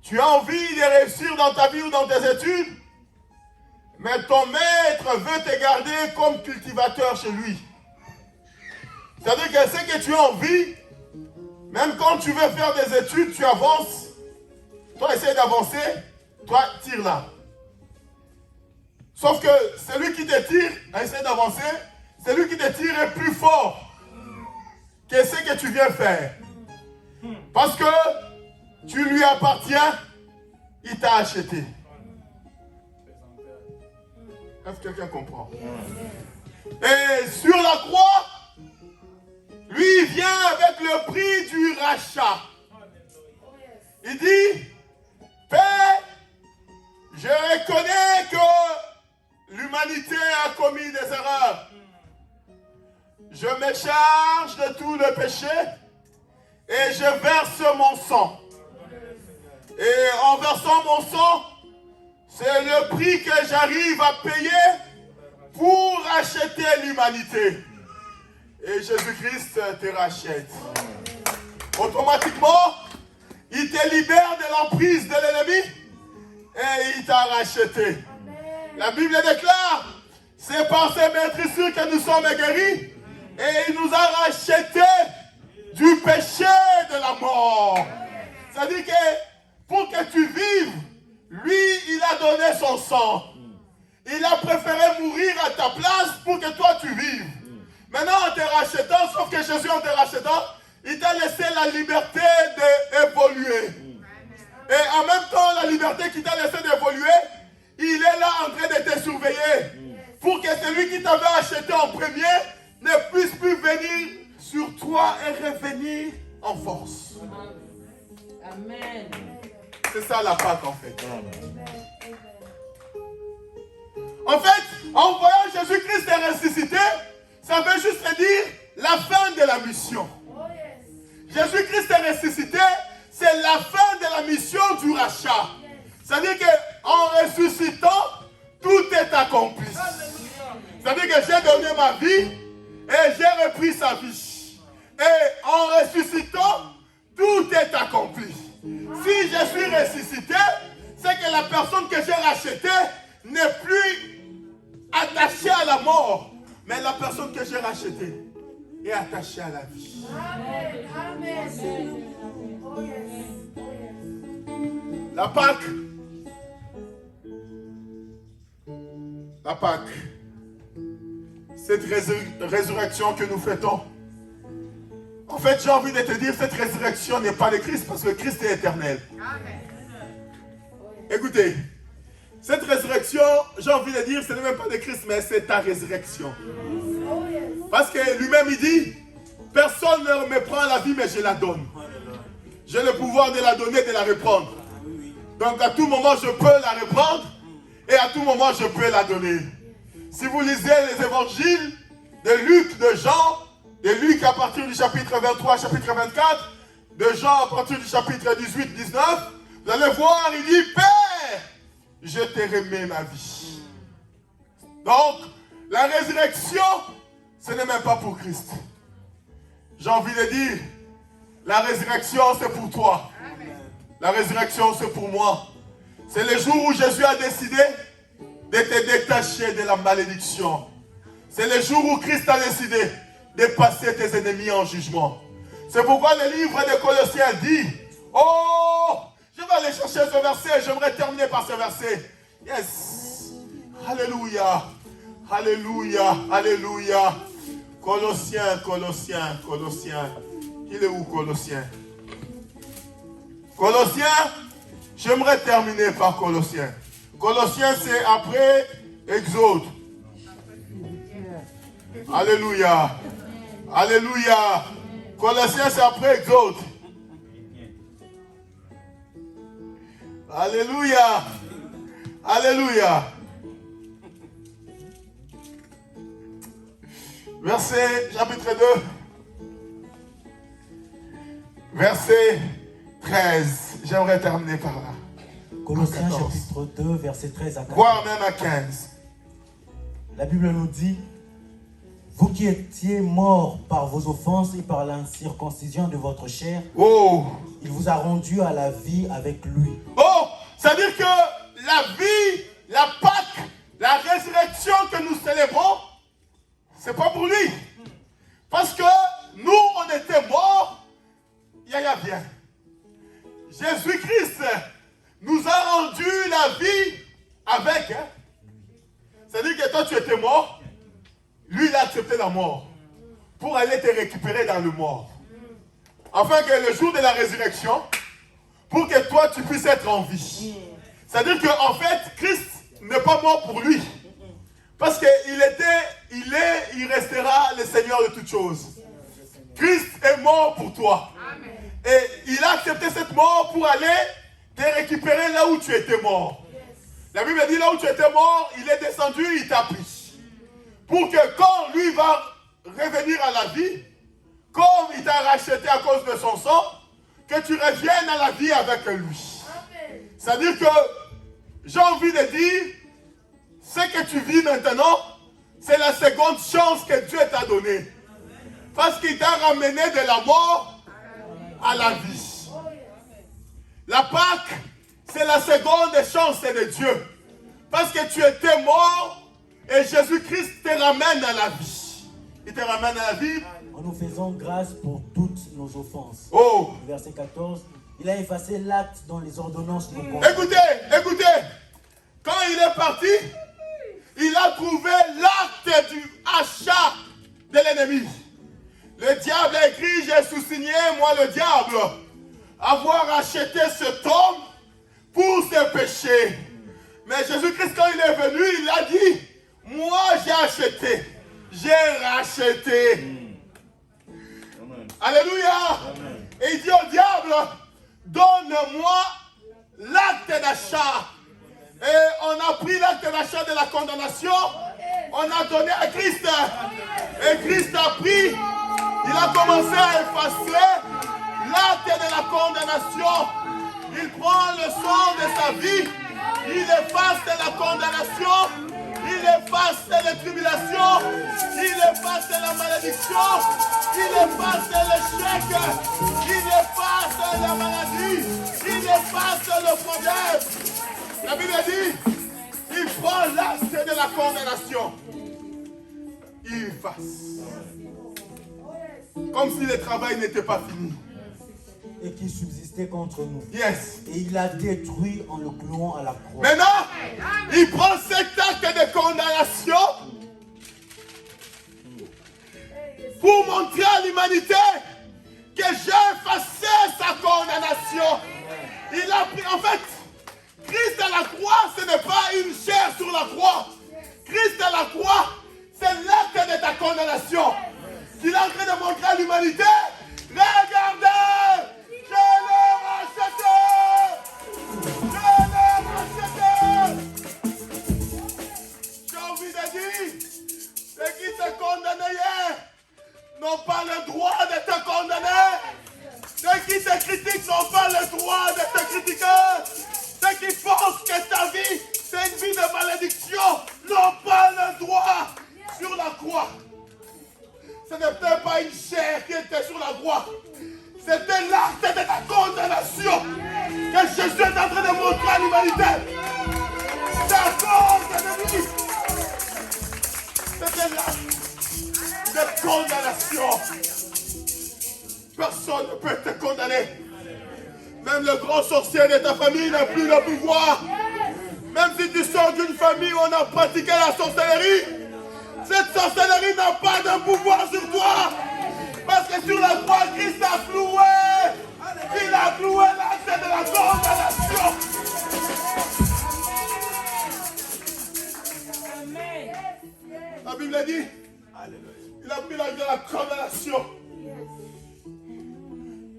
[SPEAKER 1] Tu as envie de réussir dans ta vie ou dans tes études. Mais ton maître veut te garder comme cultivateur chez lui. C'est-à-dire que ce que tu as envie, même quand tu veux faire des études, tu avances. Toi, essaie d'avancer. Toi, tire là. Sauf que celui qui te tire, essaie d'avancer. Celui qui te tire est plus fort que ce que tu viens faire. Parce que tu lui appartiens, il t'a acheté. Est-ce que quelqu'un comprend? Et sur la croix, lui, il vient avec le prix du rachat. Il dit, Père, je reconnais que l'humanité a commis des erreurs. Je me charge de tout le péché et je verse mon sang. Et en versant mon sang, c'est le prix que j'arrive à payer pour racheter l'humanité. Et Jésus-Christ te rachète. Automatiquement, il te libère de l'emprise de l'ennemi et il t'a racheté. La Bible déclare, c'est par ses maîtrisures que nous sommes guéris et il nous a rachetés du péché de la mort. C'est-à-dire que pour que tu vives, lui, il a donné son sang. Il a préféré mourir à ta place pour que toi tu vives. Maintenant, en te rachetant, sauf que Jésus, en te rachetant, il t'a laissé la liberté d'évoluer. Et en même temps, la liberté qu'il t'a laissé d'évoluer, il est là en train de te surveiller. Pour que celui qui t'avait acheté en premier ne puisse plus venir sur toi et revenir en force.
[SPEAKER 3] Amen.
[SPEAKER 1] C'est ça la Pâque en fait. En fait, en voyant Jésus-Christ ressuscité, ça veut juste dire la fin de la mission. Jésus-Christ est ressuscité, c'est la fin de la mission du rachat. C'est-à-dire qu'en ressuscitant, tout est accompli. C'est-à-dire que j'ai donné ma vie et j'ai repris sa vie. Et en ressuscitant, tout est accompli. Si je suis ressuscité, c'est que la personne que j'ai rachetée n'est plus attachée à la mort. Mais la personne que j'ai rachetée est attachée à la vie.
[SPEAKER 3] Amen. Amen. Oh yes.
[SPEAKER 1] La Pâque. La Pâque. Cette résurrection que nous fêtons. En fait, j'ai envie de te dire, cette résurrection n'est pas le Christ parce que le Christ est éternel. Amen. Écoutez, cette résurrection, j'ai envie de dire, ce n'est même pas le Christ, mais c'est ta résurrection. Parce que lui-même, il dit, personne ne me prend la vie, mais je la donne. J'ai le pouvoir de la donner et de la reprendre. Donc à tout moment, je peux la reprendre et à tout moment, je peux la donner. Si vous lisez les évangiles de Luc, de Jean, de Luc à partir du chapitre 23, chapitre 24, de Jean à partir du chapitre 18, 19, vous allez voir, il dit, Père, je t'ai remis ma vie. Donc, la résurrection, ce n'est même pas pour Christ. J'ai envie de dire, la résurrection, c'est pour toi. La résurrection, c'est pour moi. C'est le jour où Jésus a décidé de te détacher de la malédiction. C'est le jour où Christ a décidé de passer tes ennemis en jugement. C'est pourquoi le livre de Colossiens dit, oh, je vais aller chercher ce verset, j'aimerais terminer par ce verset. Yes. Alléluia. Alléluia. Alléluia. Colossiens. Il est où Colossiens? Colossiens, j'aimerais terminer par Colossiens. Colossiens, c'est après Exode. Alléluia. Alléluia. Colossiens, c'est après Exode. Alléluia. Alléluia. Verset, chapitre 2. Verset 13. J'aimerais terminer par là.
[SPEAKER 2] Colossiens chapitre 2, verset 13 à 14.
[SPEAKER 1] Voire même à 15.
[SPEAKER 2] La Bible nous dit, vous qui étiez morts par vos offenses et par l'incirconcision de votre chair,
[SPEAKER 1] Oh,
[SPEAKER 2] il vous a rendu à la vie avec lui.
[SPEAKER 1] oh, c'est-à-dire que la vie, la Pâque, la résurrection que nous célébrons, c'est pas pour lui. Parce que nous, on était morts, Yaya vient. Jésus-Christ nous a rendu la vie avec. C'est-à-dire que toi, tu étais mort. Lui, il a accepté la mort pour aller te récupérer dans le mort. Afin que le jour de la résurrection, pour que toi, tu puisses être en vie. C'est-à-dire qu'en fait, Christ n'est pas mort pour lui. Parce qu'il restera le Seigneur de toutes choses. Christ est mort pour toi. Et il a accepté cette mort pour aller te récupérer là où tu étais mort. La Bible dit là où tu étais mort, il est descendu, il t'a pris. Pour que quand lui va revenir à la vie, comme il t'a racheté à cause de son sang, que tu reviennes à la vie avec lui. C'est-à-dire que j'ai envie de dire, ce que tu vis maintenant, c'est la seconde chance que Dieu t'a donnée. Parce qu'il t'a ramené de la mort à la vie. La Pâque, c'est la seconde chance de Dieu. Parce que tu étais mort et Jésus-Christ te ramène à la vie. Il te ramène à la vie.
[SPEAKER 2] En nous faisant grâce pour toutes nos offenses.
[SPEAKER 1] Oh.
[SPEAKER 2] Verset 14, il a effacé l'acte dont les ordonnances nous condamnent.
[SPEAKER 1] Écoutez. Quand il est parti, il a trouvé l'acte du achat de l'ennemi. Le diable a écrit, j'ai sous-signé, moi le diable, avoir acheté cet homme pour ses péchés. Mais Jésus-Christ, quand il est venu, il a dit, moi j'ai acheté, j'ai racheté. Amen. Alléluia. Amen. Et il dit au diable, donne-moi l'acte d'achat. Et on a pris l'acte d'achat de la condamnation, on a donné à Christ. Et Christ a pris, il a commencé à effacer l'acte de la condamnation. Il prend le sang de sa vie, il efface la condamnation, il efface les tribulations, il efface la malédiction, il efface l'échec, il efface la maladie, il efface le problème. La Bible dit, il prend l'acte de la condamnation, il efface. Comme si le travail n'était pas fini.
[SPEAKER 2] Et qui subsistait contre nous.
[SPEAKER 1] Yes.
[SPEAKER 2] Et il l'a détruit en le clouant à la croix.
[SPEAKER 1] Maintenant, il prend cet acte de condamnation pour montrer à l'humanité que j'ai effacé sa condamnation. Il a pris, en fait, Christ à la croix, ce n'est pas une chair sur la croix. Christ à la croix, c'est l'acte de ta condamnation. Il est en train de montrer à l'humanité, regardez, je l'ai racheté. le droit de te condamner. Ceux qui te critiquent n'ont pas le droit de te critiquer. Ceux qui pensent que ta vie, c'est une vie de malédiction, n'ont pas le droit sur la croix. Ce n'était pas une chair qui était sur la croix. C'était l'acte de ta condamnation que Jésus est en train de montrer à l'humanité. C'est à cause de lui. C'était l'acte de condamnation. Personne ne peut te condamner. Même le grand sorcier de ta famille n'a plus le pouvoir. Même si tu sors d'une famille où on a pratiqué la sorcellerie, cette sorcellerie n'a pas de pouvoir sur toi. Parce que sur la croix, Christ a cloué. Il a cloué l'acte de la condamnation. La Bible dit, il a pris l'acte de la condamnation.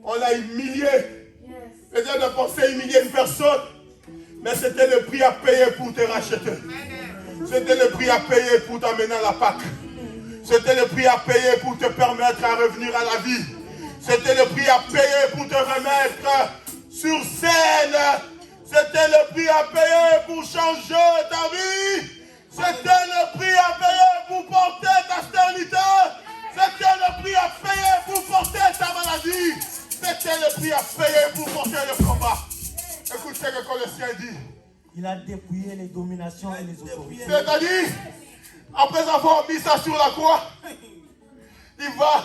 [SPEAKER 1] On l'a humilié. C'est-à-dire de penser humilier une personne. Mais c'était le prix à payer pour te racheter. C'était le prix à payer pour t'amener à la Pâque. C'était le prix à payer pour te permettre à revenir à la vie. C'était le prix à payer pour te remettre sur scène. C'était le prix à payer pour changer ta vie. C'était le prix à payer pour porter ta stérilité. C'était le prix à payer pour porter ta maladie. C'était le prix à payer pour porter le combat. Écoute ce que Colossiens dit.
[SPEAKER 2] Il a dépouillé les dominations et les autorités.
[SPEAKER 1] C'est-à-dire, après avoir mis ça sur la croix, il va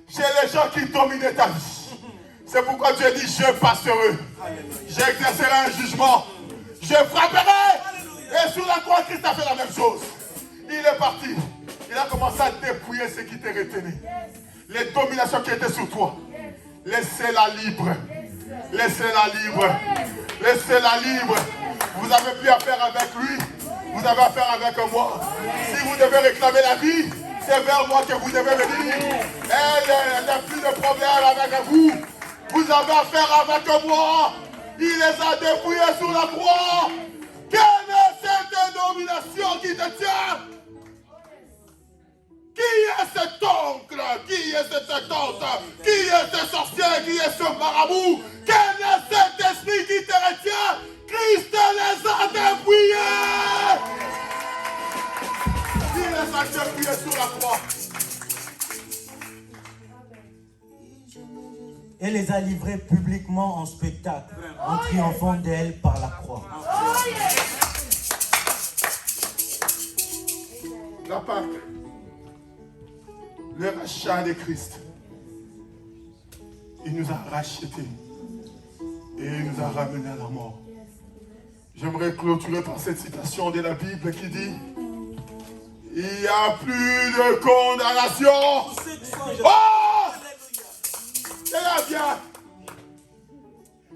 [SPEAKER 1] chez les gens qui dominaient ta vie. C'est pourquoi Dieu dit, je passerai. J'exercerai un jugement. Je frapperai. Et sur la croix, Christ a fait la même chose. Il est parti. Il a commencé à dépouiller ce qui t'est retenu. Les dominations qui étaient sur toi. Laissez-la libre. Laissez-la libre. Laissez-la libre. Vous n'avez plus affaire avec lui. Vous avez affaire avec moi. Si vous devez réclamer la vie, c'est vers moi que vous devez venir. Elle n'a plus de problème avec vous. Vous avez affaire avec moi. Il les a dépouillés sur la croix. Quelle est cette domination qui te tient? Qui est cet oncle? Qui est cette tante? Qui est ce sorcier? Qui est ce marabout? Quel est cet esprit qui te retient? Christ les a dépouillés! Il les a dépouillés sur la croix.
[SPEAKER 2] Et les a livrés publiquement en spectacle, en triomphant d'elle par la croix.
[SPEAKER 1] La Pâque, le rachat de Christ, il nous a rachetés et il nous a ramenés à la mort. J'aimerais clôturer par cette citation de la Bible qui dit: il n'y a plus de condamnation. Oh! Yaya, viens.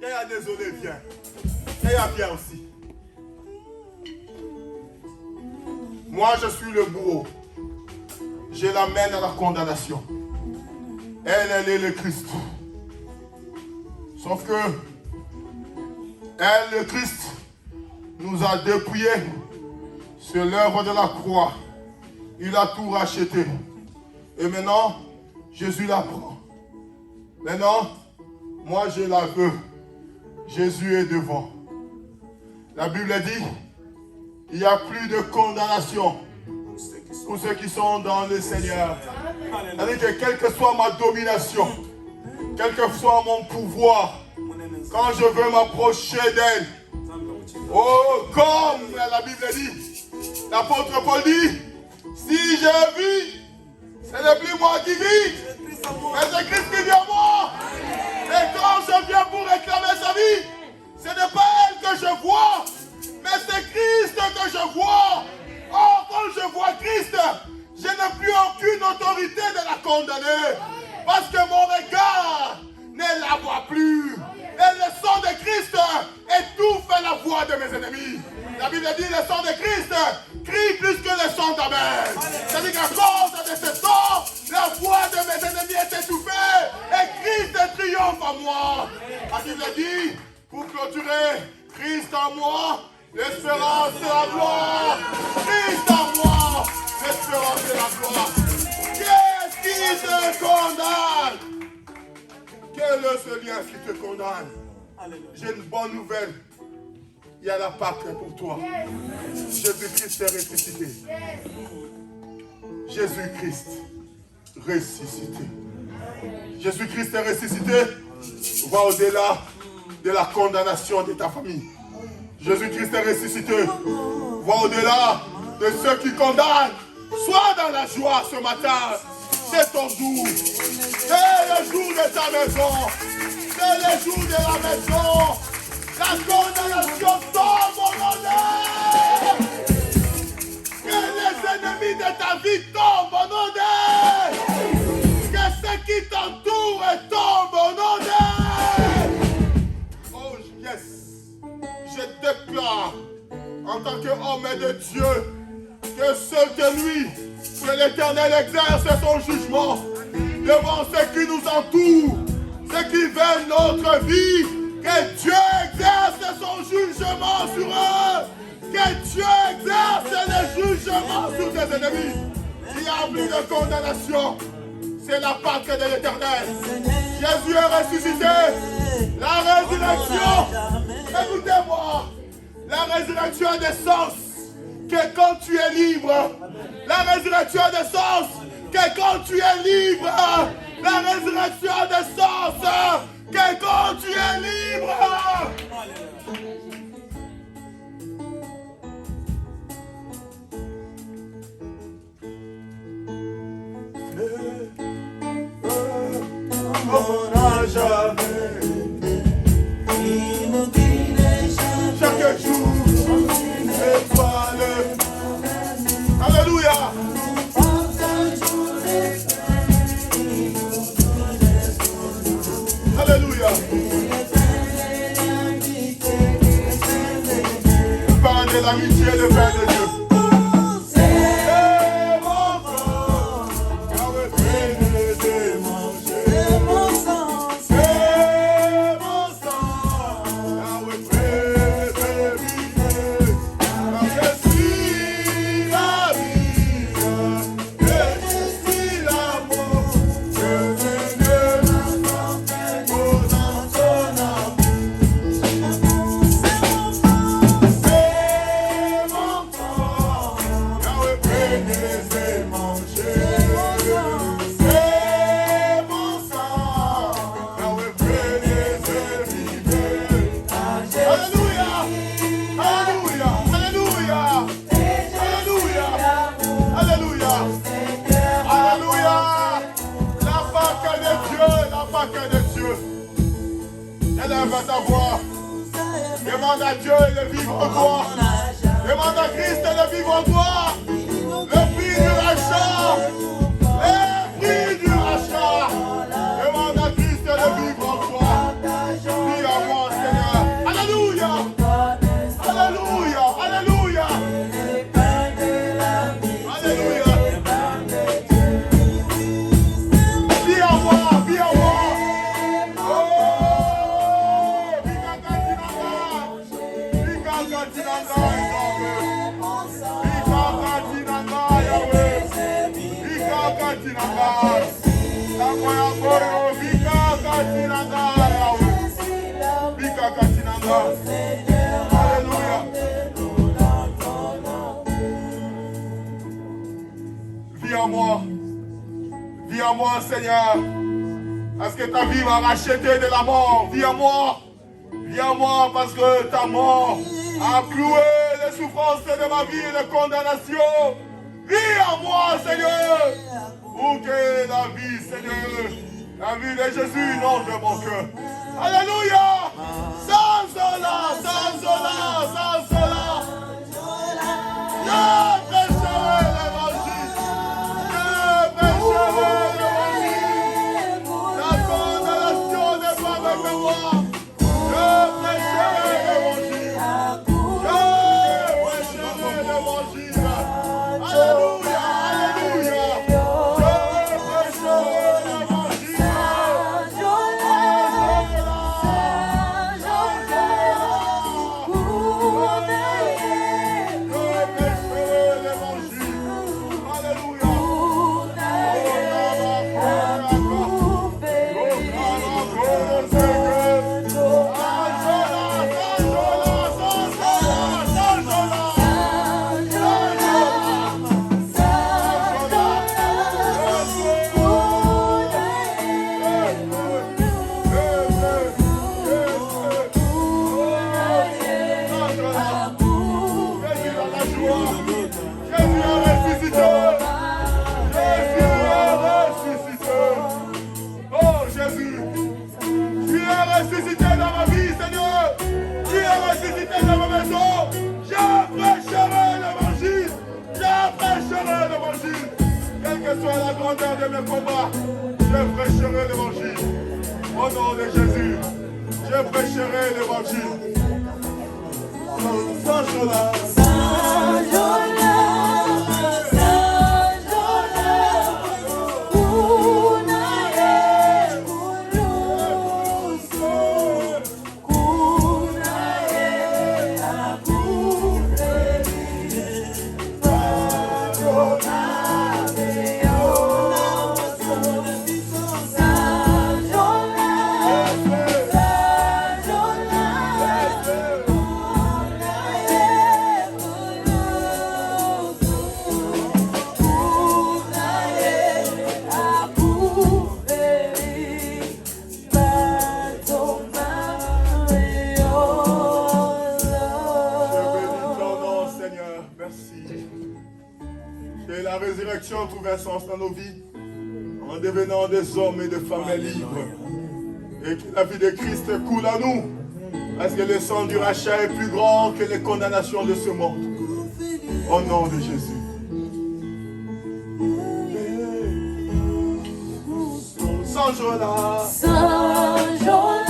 [SPEAKER 1] Yaya, désolé, viens. Yaya, viens aussi. Moi, je suis le bourreau. Je l'amène à la condamnation. Elle est le Christ. Sauf que, elle, le Christ, nous a dépouillés sur l'œuvre de la croix. Il a tout racheté. Et maintenant, Jésus la prend. Maintenant, moi je la veux. Jésus est devant. La Bible dit, il n'y a plus de condamnation pour ceux qui sont dans le Seigneur. C'est-à-dire que quelle que soit ma domination, quel que soit mon pouvoir, quand je veux m'approcher d'elle, oh, comme la Bible dit, l'apôtre Paul dit, si je vis, ce n'est plus moi qui vis, mais c'est Christ qui vient à moi. Et quand je viens pour réclamer sa vie, ce n'est pas elle que je vois, mais c'est Christ que je vois. Or, quand je vois Christ, je n'ai plus aucune autorité de la condamner. Parce que mon regard ne la voit plus. Et le sang de Christ étouffe la voix de mes ennemis. La Bible dit, le sang de Christ crie plus que le sang d'Abel. C'est-à-dire qu'à cause de ce sang, la voix de mes ennemis est étouffée. Et Christ triomphe en moi. La Bible dit, pour clôturer, Christ en moi, l'espérance et la gloire. Christ en moi, l'espérance et la gloire. Qu'est-ce qui te me condamne. Quel est ce lien qui te condamne? J'ai une bonne nouvelle. Il y a la Pâque pour toi. Jésus-Christ est ressuscité. Jésus-Christ ressuscité. Jésus-Christ est ressuscité. Va au-delà de la condamnation de ta famille. Jésus-Christ est ressuscité. Va au-delà de ceux qui condamnent. Sois dans la joie ce matin. C'est ton jour. C'est le jour de ta maison. C'est le jour de la maison. La condamnation tombe au nom de... Que les ennemis de ta vie tombent au nom de... Que ceux qui t'entourent tombent au nom de... Oh yes. Je déclare en tant qu'homme de Dieu que seul de lui, que l'Éternel exerce son jugement devant ceux qui nous entourent, ceux qui veulent notre vie, que Dieu exerce son jugement sur eux, que Dieu exerce le jugement sur tes ennemis. Il n'y a plus de condamnation, c'est la Pâque de l'Éternel. Jésus est ressuscité, la résurrection, écoutez-moi, la résurrection a des sens. Que quand tu es libre, la résurrection a des sens. Que quand tu es libre, la résurrection a des sens. Que quand tu es libre. On n'a jamais chaque jour. Alléluia. Alléluia. Le pain de l'amitié, le pain de Dieu. C'est mon corps, Yahweh béni de manger. C'est mon sang, Yahweh béni. Je suis la vie, je suis l'amour, je veux dans ton âme. C'est mon corps, Yahweh béni manger. C'est mon sang, Yahweh béni vivre. Alléluia, alléluia, alléluia. Alléluia. Alléluia. Alléluia. La Pâque de Dieu, la Pâque de Dieu. Élève ta voix. Demande à Dieu de vivre en toi. Demande à Christ de vivre en toi. Le prix du rachat. Le prix du rachat. Demande à Christ de vivre en toi. Dis à moi, Seigneur. Alléluia. Alléluia. Alléluia. Alléluia. Viens à moi, viens à moi. Oh, Vika Katinanga, Yahweh. Vika Katinanga. La moya boyo, Vika Katinanga, Yahweh. Vika Katinanga. Alléluia. Viens à moi. Viens à moi, Seigneur. Parce que ta vie m'a racheté de la mort. Viens à moi. Viens à moi parce que ta mort a cloué les souffrances de ma vie et les condamnations. Viens à moi, Seigneur. Pour que la vie, Seigneur, la vie de Jésus inonde mon cœur. Alléluia. Sans cela, sans cela, sans cela. Je prêcherai l'évangile. Je prêcherai l'évangile. La condamnation n'est pas avec moi. Je prêcherai l'évangile. Je prêcherai l'évangile. Alléluia, alléluia. Je prêcherai l'évangile. Jésus a ressuscité. Jésus a ressuscité. Oh Jésus, tu es ressuscité dans ma vie, Seigneur. Tu es ressuscité dans ma maison. Je prêcherai l'évangile. Je prêcherai l'évangile. Quelle que soit la grandeur de mes combats, je prêcherai l'évangile. Au nom de Jésus, je prêcherai l'évangile. Saint Jonas. Que la résurrection trouve un sens dans nos vies en devenant des hommes et des femmes libres. Et que la vie de Christ coule à nous. Parce que le sang du rachat est plus grand que les condamnations de ce monde. Au nom de Jésus. Saint Jonas.
[SPEAKER 4] Saint Jonas.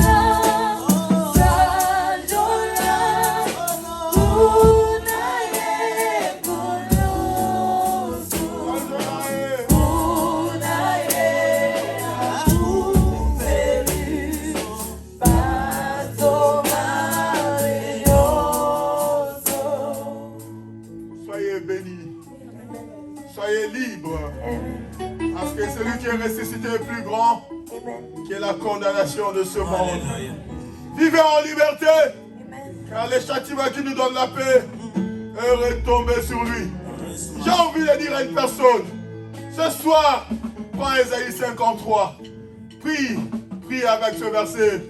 [SPEAKER 1] Soyez libres. Parce que celui qui est ressuscité est plus grand que la condamnation de ce monde. Vivez en liberté. Car le châtiment qui nous donne la paix est retombé sur lui. J'ai envie de dire à une personne, ce soir, prends Ésaïe 53. Prie avec ce verset.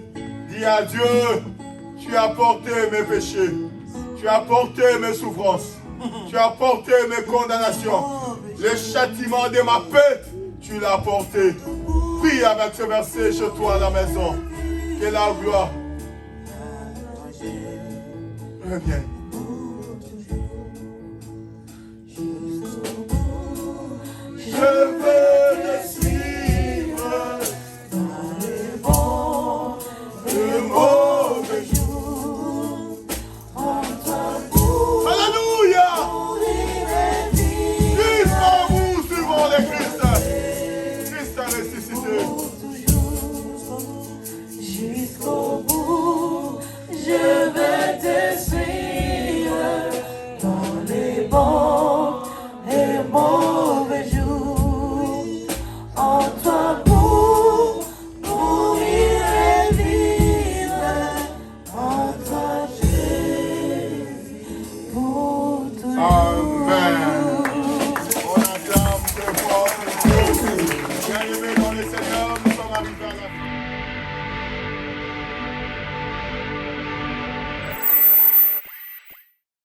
[SPEAKER 1] Dis à Dieu, tu as porté mes péchés. Tu as porté mes souffrances. Tu as porté mes condamnations. Le châtiment de ma paix, tu l'as porté. Prie avec ce verset chez toi à la maison. Que la gloire revienne. Je veux te suivre dans les bons et mauvais jours. Alléluia! Jusqu'au bout, suivons le Christ. Christ a ressuscité.
[SPEAKER 4] Jusqu'au bout, je vais te suivre dans les bons et mauvais jours. En toi pour mourir et vivre. En toi Jésus pour toujours.